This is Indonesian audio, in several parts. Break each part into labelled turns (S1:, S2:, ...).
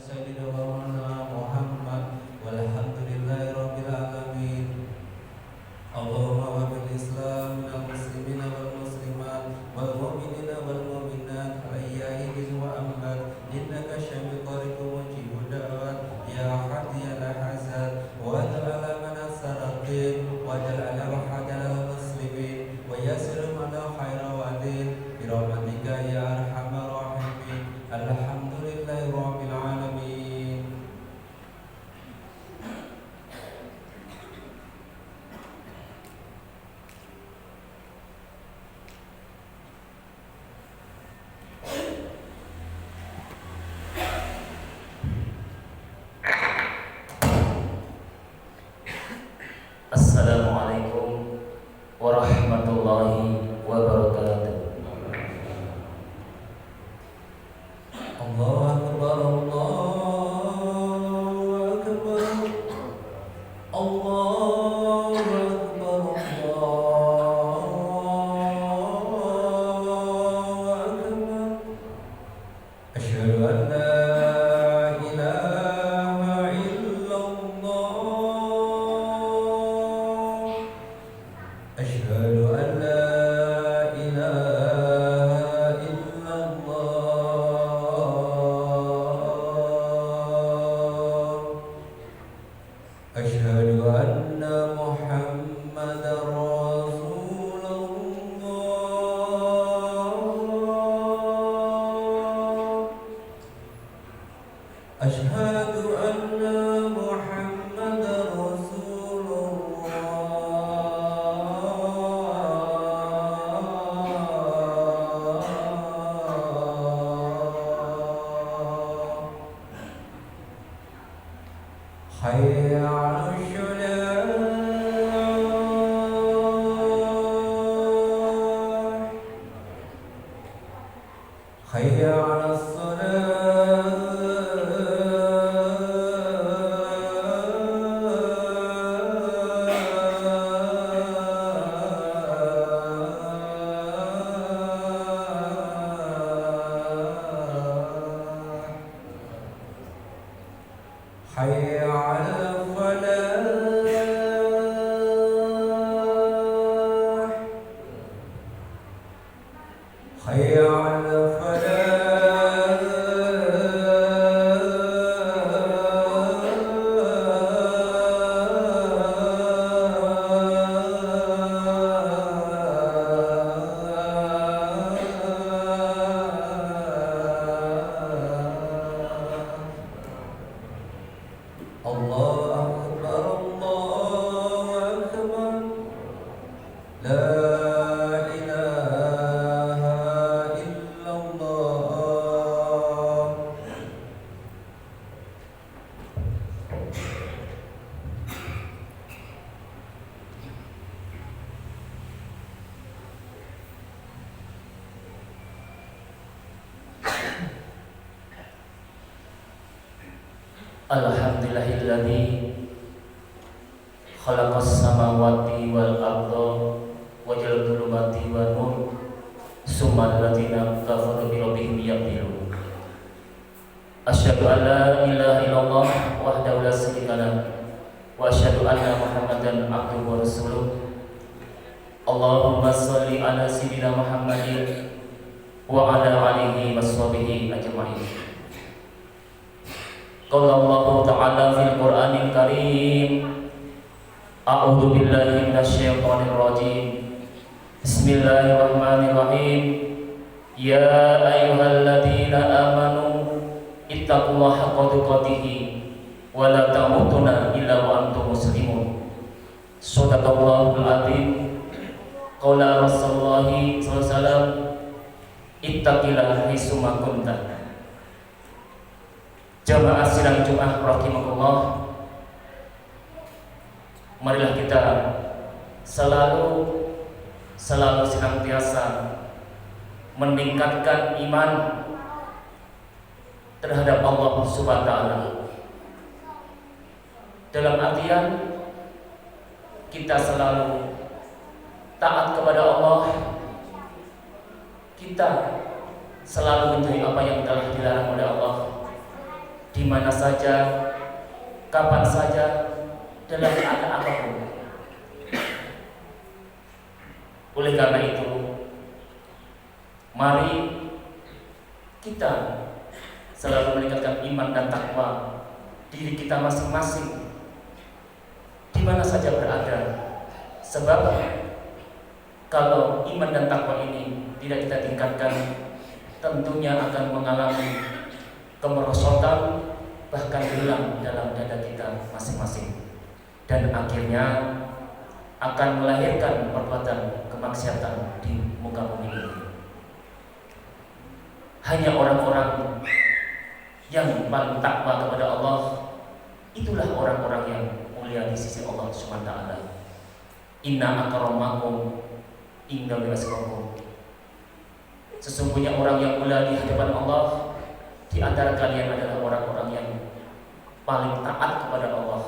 S1: سيدنا مولانا محمد والحمد لله رب العالمين. اللهم وفق الإسلام من المسلمين والمسلمات والمؤمنين والمؤمنات الأحياء منهم وأموات إنك شفيع قريب مجيب الدعوات يا حي لا حزن واجعل على من أسر الدين واجعل على وحدنا المسلمين ويسر من خير ودين برحمتك يا أرحم الراحمين. الحمد لله رب العالمين.
S2: Assalamualaikum warahmatullahi wabarakatuh.
S1: Allahu Akbar, Allahu Akbar, Allahu Akbar, Allahu Akbar. Asyhadu an la ilaha illallah. Asyhadu an la ilaha illallah. Asyhadu anna Muhammadar Rasulullah. Asyhadu anna Muhammadar Rasulullah. Hayya 'alal shalah. Hayya 'alas salah. Hayya 'alal falah. Hayya 'alal falah. Allahu Akbar, Allahu Akbar. La ilaha illallah.
S2: Alhamdulillahilladzi khalaqas samawati wal arda wa ja'ala dhulumati wan nur summa alladziina kafaru bi rabbihim ya'dilun. Asyhadu an la ilaha illallah wahdahu la syarika lah wa asyhadu anna Muhammadan abduhu wa rasuluh. Allahumma shalli ala sayyidina Muhammadin wa ala alihi washabihi ajma'in. Qala Allah Ta'ala fil Qur'anil Karim. A'udzu billahi minasyaitonir rajim. Bismillahirrahmanirrahim. Ya ayyuhalladzina amanu ittaqullaha haqqa tuqatih wa la tamutunna illa wa antum muslimun. Shadaqallahul adzim. Qala Rasulullah sallallahu alaihi wasallam, ittaqillaha haitsu ma kunta. Jamaah sidang Jumat rahimakumullah, marilah kita selalu senantiasa meningkatkan iman terhadap Allah Subhanahu wa taala. Dalam artian kita selalu taat kepada Allah, kita selalu menjauhi apa yang telah dilarang oleh Allah, di mana saja, kapan saja, dalam keadaan apapun. Oleh karena itu, mari kita selalu meningkatkan iman dan takwa diri kita masing-masing di mana saja berada. Sebab kalau iman dan takwa ini tidak kita tingkatkan, tentunya akan mengalami kemerosotan, bahkan hilang dalam dada kita masing-masing, dan akhirnya akan melahirkan perbuatan kemaksiatan di muka bumi ini. Hanya orang-orang yang paling takwa kepada Allah, itulah orang-orang yang mulia di sisi Allah Subhanahu wa taala. Inna akramakum indallahi atqakum. Sesungguhnya orang yang mulia di hadapan Allah di antara kalian adalah orang-orang yang paling taat kepada Allah.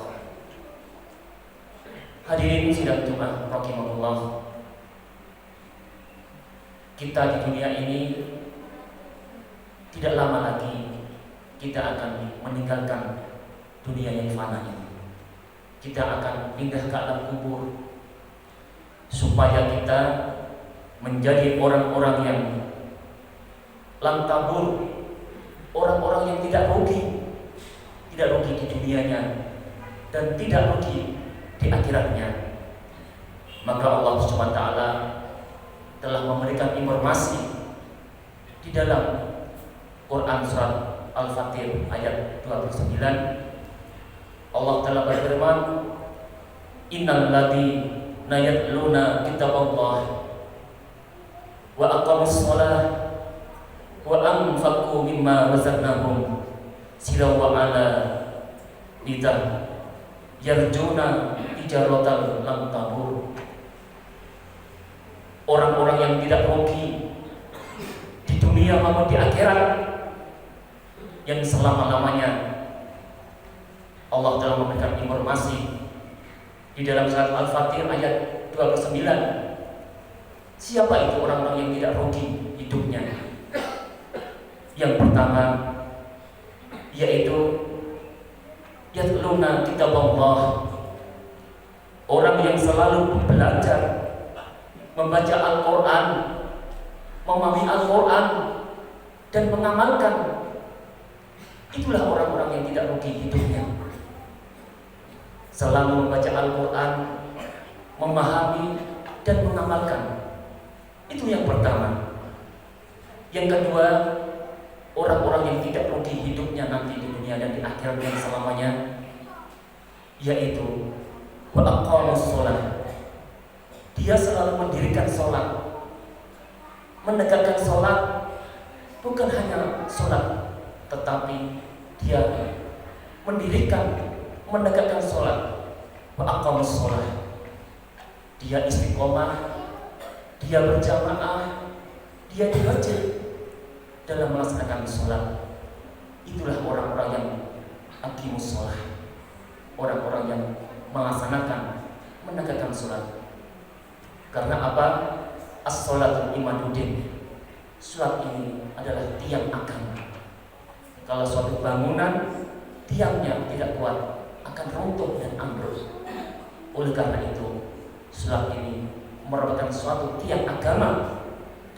S2: Hadirin sidang Jumat rahimakumullah. Kita di dunia ini tidak lama lagi kita akan meninggalkan dunia yang fana ini. Kita akan pindah ke alam kubur, supaya kita menjadi orang-orang yang lantabur, orang-orang yang tidak rugi di dunianya dan tidak rugi di akhiratnya. Maka Allah Subhanahu wa taala telah memberikan informasi di dalam Quran surat Al-Fatir ayat 29. Allah telah berfirman, innal ladzina yatluna kitaballah wa aqamus shalah wa anfaqu mimma razaqnahum sirran wa ala lidah yarjuna tijaratan lam tabur. Orang-orang yang tidak rugi di dunia maupun di akhirat, yang selama-lamanya Allah telah memberikan informasi di dalam surat Al-Fatir ayat 29. Siapa itu orang-orang yang tidak rugi hidupnya? Yang pertama yaitu yatluna kitaballah, orang yang selalu belajar, membaca Al-Quran, memahami Al-Quran dan mengamalkan. Itulah orang-orang yang tidak rugi hidupnya. Selalu membaca Al-Quran, memahami dan mengamalkan. Itu yang pertama. Yang kedua, orang-orang yang tidak rugi hidupnya nanti di dunia dan di akhirat yang selamanya, yaitu wa aqamus shalah. Dia selalu mendirikan sholat, menegakkan sholat, bukan hanya sholat, tetapi dia mendirikan, menegakkan sholat. Wa aqamus shalah. Dia istiqomah, dia berjamaah, dia di masjid dalam melaksanakan sholat. Itulah orang-orang yang aqimus shalah, orang-orang yang melaksanakan, menegakkan sholat. Karena apa? As-sholatu imaduddin. Sholat ini adalah tiang agama. Kalau suatu bangunan tiangnya tidak kuat, akan runtuh dan ambruk. Oleh karena itu, sholat ini merupakan suatu tiang agama,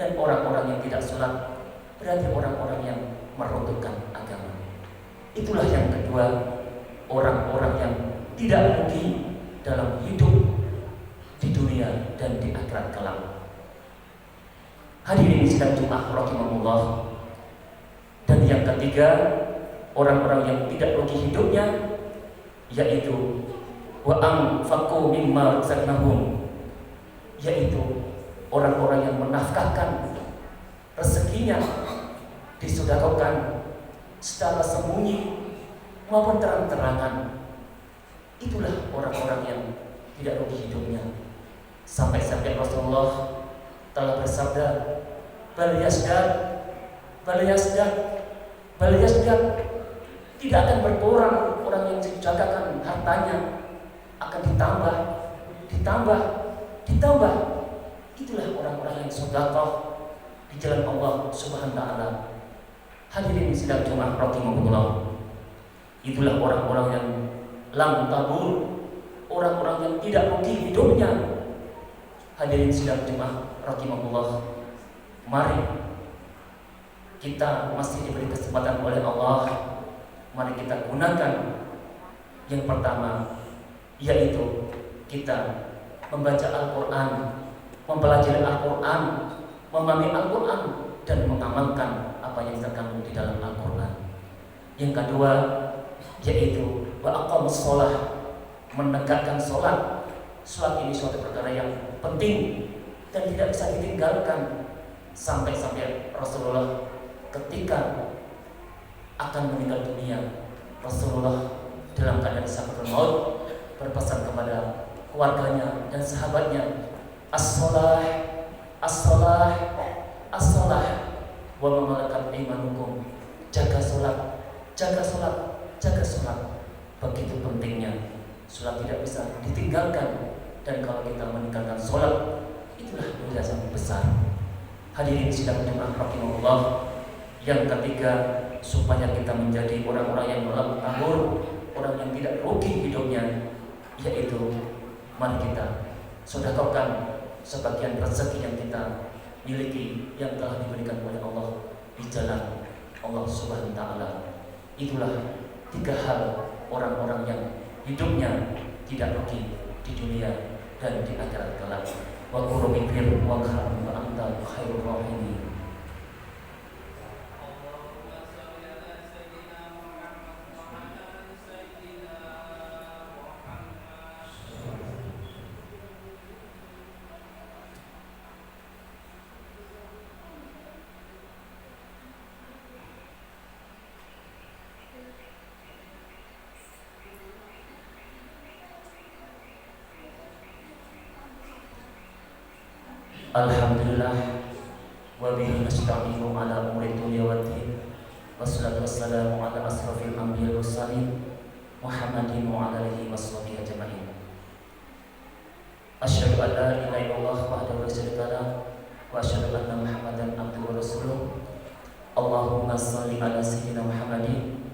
S2: dan orang-orang yang tidak sholat berarti orang-orang yang meruntuhkan agama. Itulah yang kedua, orang-orang yang tidak rugi dalam hidup di dunia dan di akhirat kelak. Hadirin sidang Jumat rahimahullah. Dan yang ketiga, orang-orang yang tidak rugi hidupnya, yaitu wa anfaqu mimma razaqnahum, yaitu orang-orang yang menafkahkan rezekinya, disedekahkan secara sembunyi maupun terang-terangan. Itulah orang-orang yang tidak rugi hidupnya. Sampai-sampai Rasulullah telah bersabda, bal yasdad, tidak akan berkurang orang yang menjagakan hartanya, akan ditambah. Itulah orang-orang yang sedekah di jalan Allah Subhanahu wa taala. Hadirin sidang Jumat rahimahullah. Itulah orang-orang yang lam tabur, orang-orang yang tidak rugi hidupnya. Hadirin sidang Jumat rahimahullah, mari kita masih diberi kesempatan oleh Allah, mari kita gunakan. Yang pertama yaitu kita membaca Al-Quran, mempelajari Al-Quran, memahami Al-Quran, dan mengamalkan apa yang terkandung di dalam Al-Quran. Yang kedua yaitu wa'aqamus sholah, menegakkan sholat. Sholat ini suatu perkara yang penting dan tidak bisa ditinggalkan. Sampai-sampai Rasulullah ketika akan meninggal dunia, Rasulullah dalam keadaan sakaratul maut berpesan kepada keluarganya dan sahabatnya, as-sholah, as-sholah, as-sholah, wa ma malakat aymanukum, jaga sholat, jaga sholat, jaga sholat. Begitu pentingnya sholat, tidak bisa ditinggalkan. Dan kalau kita meninggalkan sholat, itulah dosa yang besar. Hadirin sidang Jumat rahimahullah. Yang ketiga, supaya kita menjadi orang-orang yang lam tabur, orang yang tidak rugi hidupnya, yaitu mari kita sedekahkan sebagian rezeki yang kita miliki, yang telah diberikan oleh Allah di jalan Allah Subhanahu wa taala. Itulah tiga hal orang-orang yang hidupnya tidak rugi di dunia dan di akhirat kelak. Wa qul rabbighfir warham wa anta khairur rahimin. Alhamdulillah wa bihi nasta'inu ala umuri dunya waddin. Wassalatu wassalamu ala asrafil anbiya'i mursalin Muhammadin wa ala alihi washabihi ajma'in. Asyhadu an la ilaha illallah wahdahu la syarika lah wa asyhadu anna Muhammadan abduhu wa rasuluh. Allahumma shalli ala sayyidina Muhammadin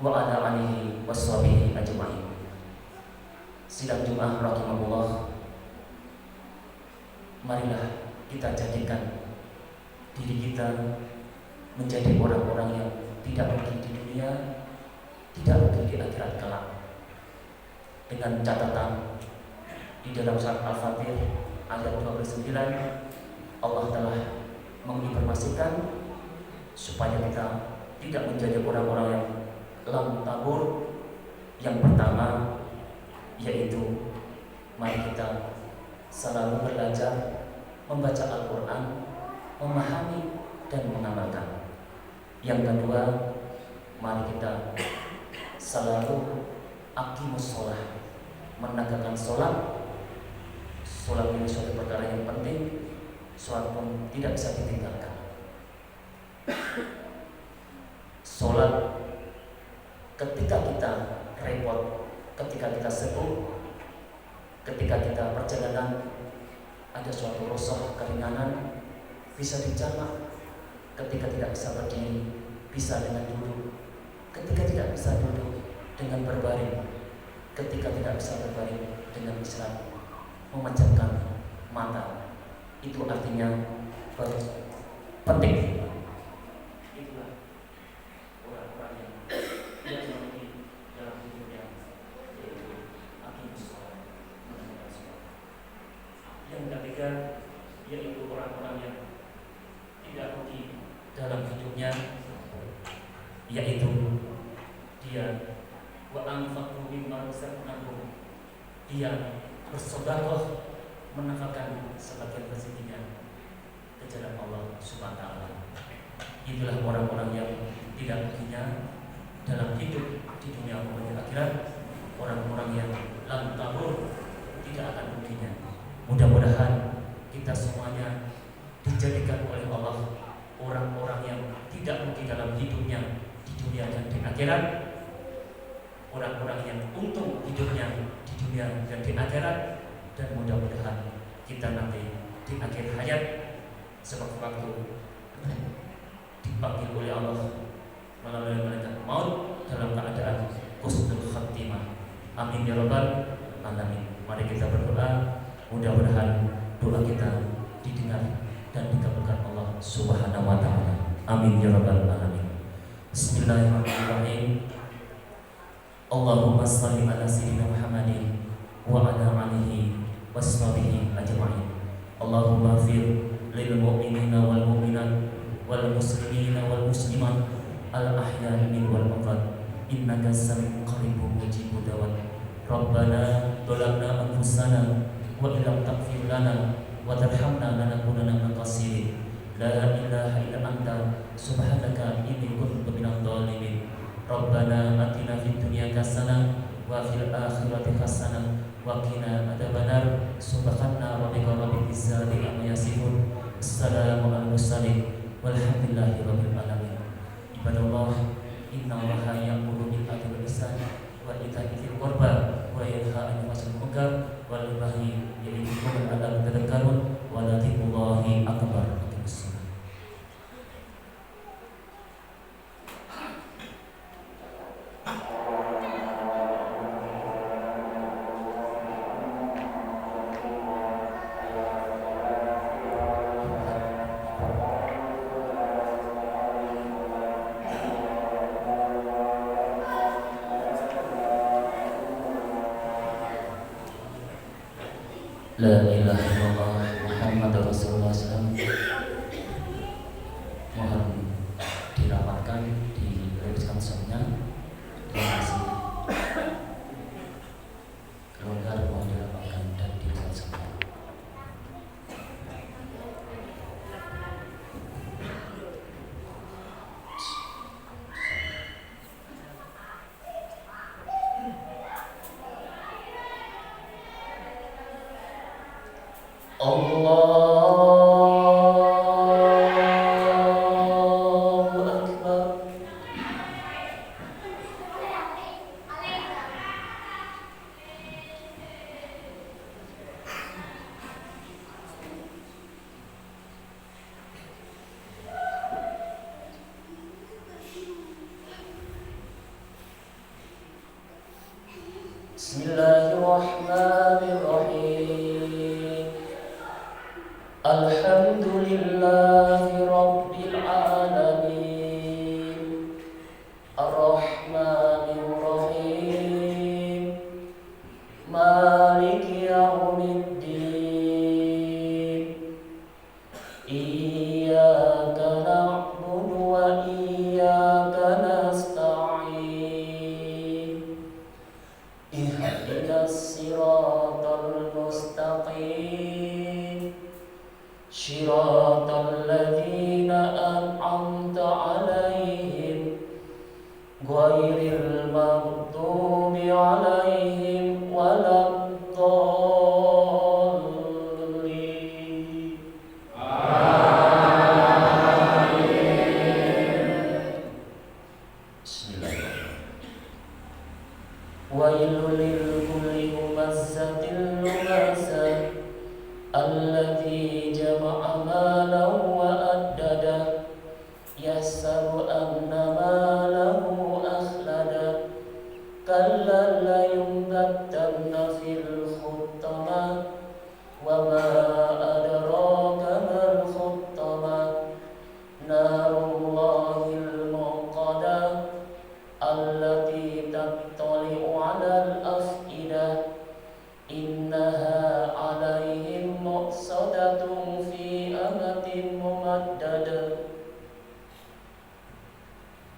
S2: wa ala alihi washabihi ajma'in. Sidang Jumat rahimahullah, marilah kita jadikan diri kita menjadi orang-orang yang tidak rugi di dunia, tidak rugi di akhirat kelak. Dengan catatan di dalam surat Al-Fatir ayat 29, Allah telah menginformasikan supaya kita tidak menjadi orang-orang yang lam tabur. Yang pertama yaitu mari kita selalu belajar membaca Al-Quran, memahami dan mengamalkan. Yang kedua, mari kita selalu aqimus sholah, menegakkan sholat. Sholat ini suatu perkara yang penting, sholat pun tidak bisa ditinggalkan. Sholat ketika kita repot, ketika kita sibuk, ketika kita perjalanan, ada suatu rosah keringanan, bisa dijamak. Ketika tidak bisa berdiri, bisa dengan duduk. Ketika tidak bisa duduk, dengan berbaring. Ketika tidak bisa berbaring, dengan istirahat, memejamkan mata. Itu artinya penting. Itulah orang-orang yang tidak memiliki dalam hidupnya, yaitu aqimus sholat, menegakkan sholat. Yang ketiga yaitu orang-orang yang tidak rugi dalam hidupnya, yaitu dia wa anfaqu mimma razaqnahum, dia bersedekah menafkahkan sebagian rezekinya ke jalan Allah Subhanahu wa taala. Itulah orang-orang yang tidak ruginya dalam hidup di dunia maupun di akhirat, orang-orang yang lam tabur, tidak akan ruginya. Mudah-mudahan kita semuanya dijadikan oleh Allah orang-orang yang tidak rugi dalam hidupnya di dunia dan di akhirat, orang-orang yang untung hidupnya di dunia dan di akhirat. Dan mudah-mudahan kita nanti di akhir hayat sewaktu-waktu dipanggil oleh Allah melalui malaikat maut dalam keadaan Amin ya rabbal alamin. Mari kita berdoa, mudah-mudahan doa kita didengar dan dikabulkan Allah Subhanahu wa taala. Amin ya rabbal alamin. Bismillahirrahmanirrahim. Allahumma shalli ala sayyidina Muhammadin wa ala alihi washabihi ajma'in. Allahumma fir lil mu'minina wal mu'minat wal muslimina wal muslimat al ahya'i min wal amwat innaka sami'un qaribun mujibud da'wat. Rabbana dhalamna anfusana wa illam taghfir lana wa tarhamna lanakunanna minal khasirin. La ilaha illa anta subhanaka inni kuntu minadh dhalimin. Rabbana atina fid dunya hasanah wa fil akhirati hasanah wa qina adzabannar. Subhana rabbika rabbil izzati amma yasifun. Assalamu alal mursalin walhamdulillahi rabbil alamin. Ibadallah, innallaha ya'muru bil adli wal ihsan wa ita'i dzil qurba wa yanha 'anil fahsya'i wal munkar wal baghi ya'idukum la'allakum tadhakkarun wa la dzikrullahi akbar. La ilaha illallah Muhammadur Rasulullah SAW. Mohon dirapatkan, diluruskan softnya. Terima kasih. Keluarga mohon dirapatkan dan diluruskan softnya. Allahu Akbar. Bismillahirrahmanirrahim. Alhamdulillahi rabbil alamin. Ar-Rahmanir Rahim. Maliki yaumiddin. Iyyaka na'budu wa iyyaka nasta'in. Ihdinas siratal mustaqim. Shiratal ladzina an'amta 'alaihim ghairil maghdubi 'alaihim waladdallin. Bismillahirrahmanirrahim. Wailul likulli humazzatil lumazah alladzi jama'a malahu wa addada yahsabu anna malahu akhlada kalla la yunbattanna fil hutama wa ma adraka mal hutama narullahil muqada allati tattali'u 'alal af'idah innaha 'alaihim muqsadatun fi amatin mumaddadah.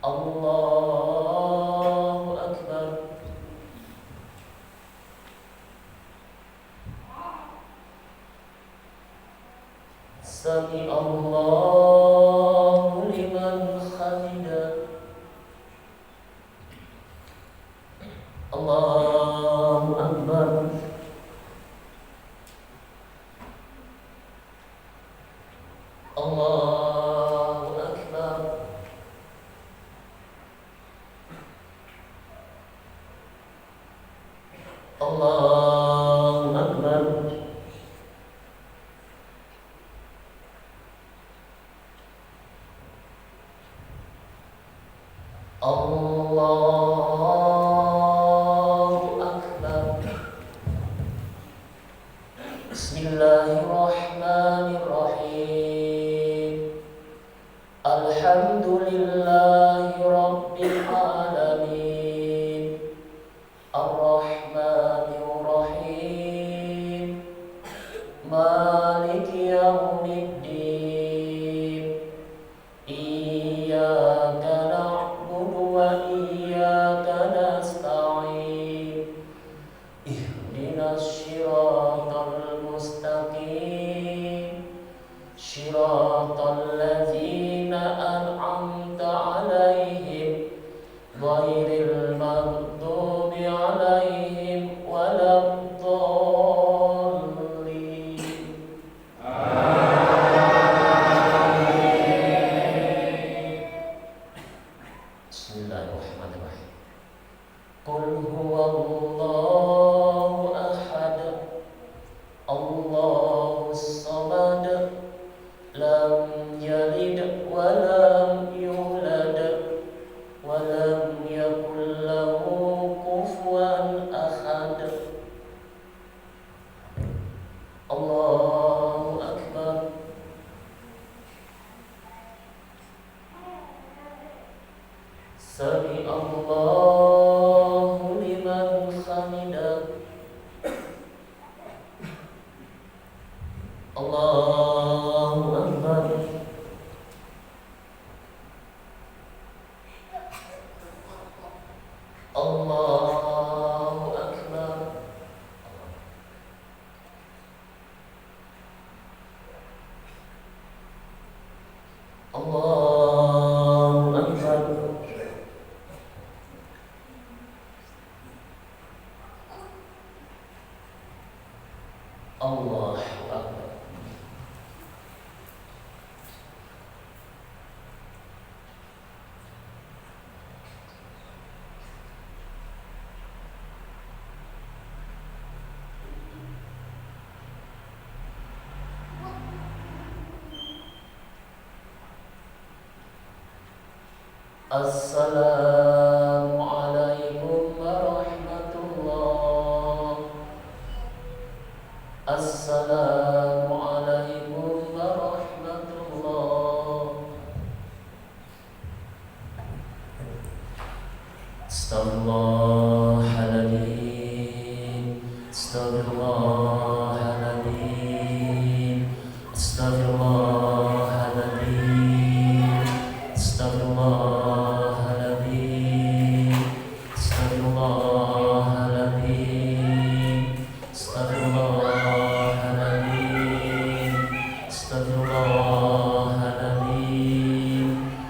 S2: Allahu Akbar. Sami Allahu liman hamidah. Allahu Akbar. Allahu Akbar. Allahu Akbar. Allahu Akbar. غير المغضوب عليهم ولا الضالين. Bismillahirrahmanirrahim. Qul huwallahu ahad, Allahus samad, lam yalid wa lam yulad wa lam yakul lahu kufuwan ahad. Allahu akbar. Sami Allahu liman hamidah. Allahu akbar. Allahu akbar. Allahu akbar. Allahu akbar. Assalamualaikum warahmatullah. Assalamualaikum warahmatullah. Astaghfirullahaladzim. Astaghfirullahaladzim. Astaghfirullahaladzim. Astaghfirullahaladzim. Astaghfirullahaladzim. Astaghfirullahaladzim. Astaghfirullahaladzim.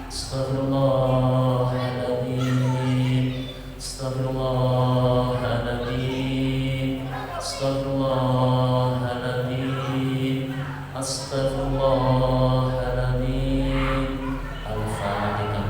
S2: Astaghfirullahaladzim. Astaghfirullahaladzim. Astaghfirullahaladzim. Astaghfirullahaladzim. Al-Fatihah.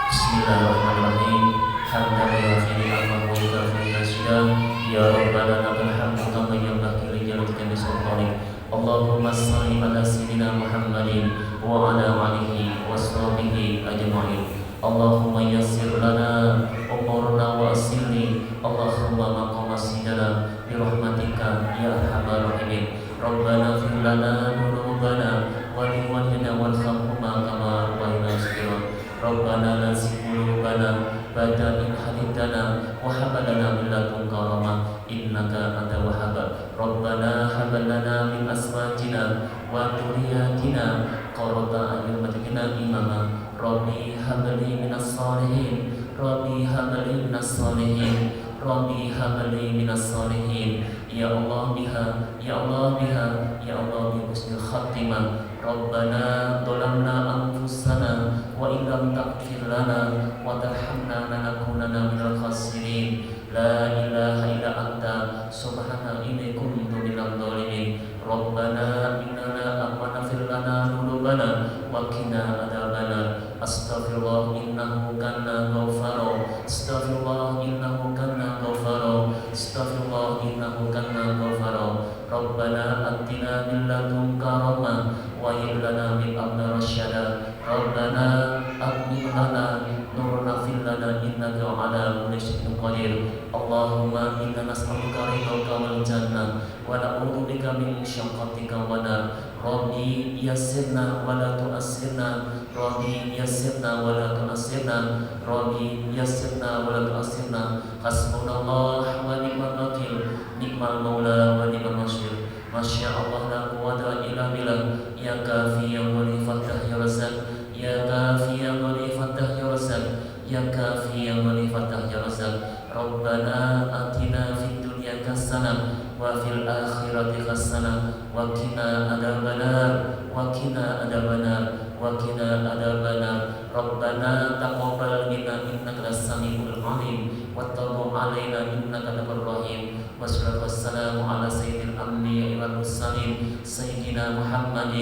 S2: Bismillahirrahmanirrahim. Hamdan yuwafi ni'amahu wa yukafi masjidah. Ya Rabbana lakal hamdu kama yanbaghi li jalalikal sultanik. Allahumma shalli ala sayyidina Muhammadin wa ala alihi wa sahbihi ajma'in. Allahumma yassir lana umurna wa asilni. Allahumma maqama sidana bi rahmatika ya arhamar rahimin. Rabbana fir lana dhunubana wa li walidina warhamhuma kama rabbayana shaghira. Rabbana la tuzigh qulubana ba'da idh hadaytana wa hab lana min ladunka rahmah innaka antal wahhab. Rabbana hab lana min azwajina wa dhurriyyatina qurrata a'yun waj'alna imama. Rabbi hab li minas shalihin. Rabbi hab li minas shalihin. Rabbi hab li minas shalihin. Ya Allah biha, ya Allah biha, ya Allah bi husnil khatimah. Rabbana dhalamna anfusana wa illam taghfir lana wa tarhamna lanakunanna minal khasirin. La ilaha illa anta subhanaka inni kuntu minadh dhalimin. Rabbana innana amana fir lana dhunubana wa qina adzabannar. Astaghfirullah innahu kana ghafara. Astaghfirullah innahu kana ghafara. Astaghfirullah innahu kana ghafara. Rabbana atina min ladunka rahmah wa hab lana min amrina rasyada. Rabbana atmim lana nurana fil lana innaka ala kulli syai'in qadir. Allahumma inna nas'aluka ridhaka wal jannah wa na'udzubika min syaqatika wa nar. Rabbi yassirna wa la tu'assirna. Rabbi yassirna wa la tu'assirna. Rabbi yassirna wa la tu'assirna. Hasbunallah wa ni'mal wakil. Ni'mal maula wa ni'mal nasir. Masya Allah la quwwata illa billah. Ya kafi ya wali fattah ya razak. Ya kafi ya wali fattah ya razak. Ya kafi ya wali fattah ya razak. Rabbana atina fid dunya hasanah wa fil akhirati hasanah وقنا عذاب النار وقنا عذاب النار وقنا عذاب النار ربنا تقبل منا إنك أنت السميع العليم وتب علينا إنك أنت الرحيم والصلاة والسلام على سيد الأنبياء والمرسلين سيدنا محمد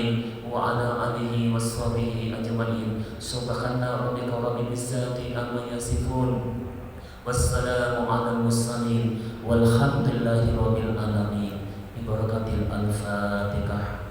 S2: وعلى آله وصحبه أجمعين سبحان ربك رب العزة عما يصفون والسلام على المرسلين والحمد لله رب العالمين ببركة الفاتحة.